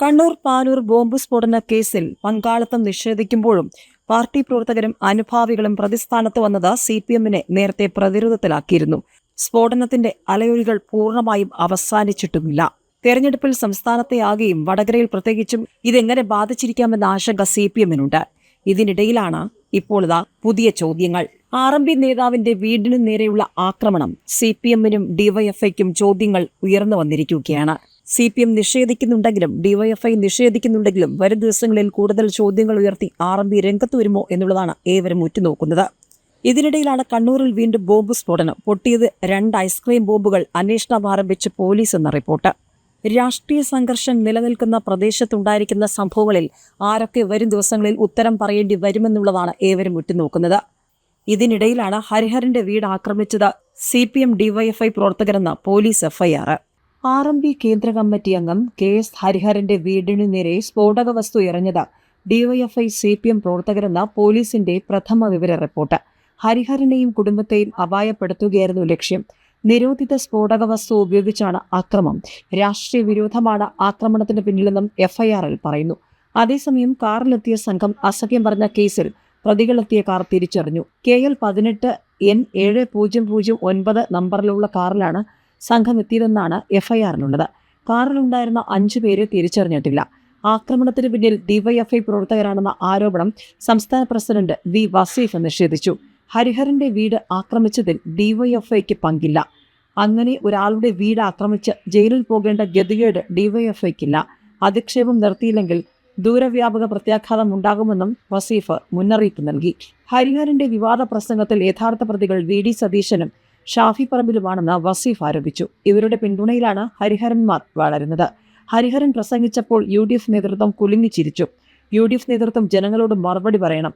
Kannur Panoor bomb സ്ഫോടന കേസിൽ പങ്കാളിത്തം നിഷേധിക്കുമ്പോഴും പാർട്ടി പ്രവർത്തകരും അനുഭാവികളും പ്രതിസ്ഥാനത്ത് വന്നത് സിപിഎമ്മിനെ നേരത്തെ പ്രതിരോധത്തിലാക്കിയിരുന്നു. സ്ഫോടനത്തിന്റെ അലയൊലികൾ പൂർണ്ണമായും അവസാനിച്ചിട്ടുമില്ല. തെരഞ്ഞെടുപ്പിൽ സംസ്ഥാനത്തെ ആകെയും വടകരയിൽ പ്രത്യേകിച്ചും ഇതെങ്ങനെ ബാധിച്ചിരിക്കാമെന്ന ആശങ്ക സിപിഎമ്മിനുണ്ട്. ഇതിനിടയിലാണ് ഇപ്പോൾ പുതിയ ചോദ്യങ്ങൾ. RMP നേതാവിന്റെ വീടിനു നേരെയുള്ള ആക്രമണം സിപിഎമ്മിനും ഡിവൈഎഫ്ഐക്കും ചോദ്യങ്ങൾ ഉയർന്നു വന്നിരിക്കുകയാണ്. സിപിഎം നിഷേധിക്കുന്നുണ്ടെങ്കിലും ഡിവൈഎഫ്ഐ നിഷേധിക്കുന്നുണ്ടെങ്കിലും വരും ദിവസങ്ങളിൽ കൂടുതൽ ചോദ്യങ്ങൾ ഉയർത്തി RMP രംഗത്ത് വരുമോ എന്നുള്ളതാണ് ഏവരും ഉറ്റുനോക്കുന്നത്. ഇതിനിടയിലാണ് കണ്ണൂരിൽ വീണ്ടും ബോംബ് സ്ഫോടനം. പൊട്ടിയത് 2 ഐസ്ക്രീം ബോംബുകൾ. അന്വേഷണം ആരംഭിച്ച് പോലീസ് എന്ന റിപ്പോർട്ട്. രാഷ്ട്രീയ സംഘർഷം നിലനിൽക്കുന്ന പ്രദേശത്തുണ്ടായിരിക്കുന്ന സംഭവങ്ങളിൽ ആരൊക്കെ വരും ദിവസങ്ങളിൽ ഉത്തരം പറയേണ്ടി വരുമെന്നുള്ളതാണ് ഏവരും ഉറ്റുനോക്കുന്നത്. ഇതിനിടയിലാണ് ഹരിഹരന്റെ വീട് ആക്രമിച്ചത് സിപിഎം ഡിവൈഎഫ്ഐ പ്രവർത്തകരെന്ന് പോലീസ് FIR. RMP കേന്ദ്ര കമ്മിറ്റി അംഗം KS ഹരിഹരന്റെ വീടിനു നേരെ സ്ഫോടക വസ്തു എറിഞ്ഞത് ഡിവൈഎഫ്ഐ CPM പ്രവർത്തകരെന്ന പോലീസിന്റെ പ്രഥമ വിവര റിപ്പോർട്ട്. ഹരിഹരനെയും കുടുംബത്തെയും അപായപ്പെടുത്തുകയായിരുന്നു ലക്ഷ്യം. നിരോധിത സ്ഫോടക വസ്തു ഉപയോഗിച്ചാണ് ആക്രമണം. രാഷ്ട്രീയ വിരോധമാണ് ആക്രമണത്തിന് പിന്നിലെന്നും FIR-ൽ പറയുന്നു. അതേസമയം കാറിലെത്തിയ സംഘം അസഖ്യം പറഞ്ഞ കേസിൽ പ്രതികളെത്തിയ കാർ തിരിച്ചറിഞ്ഞു. KL 18 N7009 നമ്പറിലുള്ള കാറിലാണ് സംഘം എത്തിയതെന്നാണ് FIR-ലുള്ളത്. കാറിലുണ്ടായിരുന്ന 5 പേരെ തിരിച്ചറിഞ്ഞിട്ടില്ല. ആക്രമണത്തിന് പിന്നിൽ ഡിവൈഎഫ്ഐ പ്രവർത്തകരാണെന്ന ആരോപണം സംസ്ഥാന പ്രസിഡന്റ് V. വസീഫ് നിഷേധിച്ചു. ഹരിഹരന്റെ വീട് ആക്രമിച്ചതിൽ ഡിവൈഎഫ്ഐക്ക് പങ്കില്ല. അങ്ങനെ ഒരാളുടെ വീട് ആക്രമിച്ച് ജയിലിൽ പോകേണ്ട ഗതികേട് ഡിവൈഎഫ്ഐക്കില്ല. അധിക്ഷേപം നിർത്തിയില്ലെങ്കിൽ ദൂരവ്യാപക പ്രത്യാഘാതം ഉണ്ടാകുമെന്നും വസീഫ് മുന്നറിയിപ്പ് നൽകി. ഹരിഹരന്റെ വിവാദ പ്രസംഗത്തിൽ യഥാർത്ഥ പ്രതികൾ VD സതീശനും ഷാഫി പറമ്പിലുമാണെന്ന് വസീഫ് ആരോപിച്ചു. ഇവരുടെ പിന്തുണയിലാണ് ഹരിഹരന്മാർ വളരുന്നത്. ഹരിഹരൻ പ്രസംഗിച്ചപ്പോൾ UDF നേതൃത്വം കുലുങ്ങിച്ചിരിച്ചു. UDF നേതൃത്വം ജനങ്ങളോട് മറുപടി പറയണം.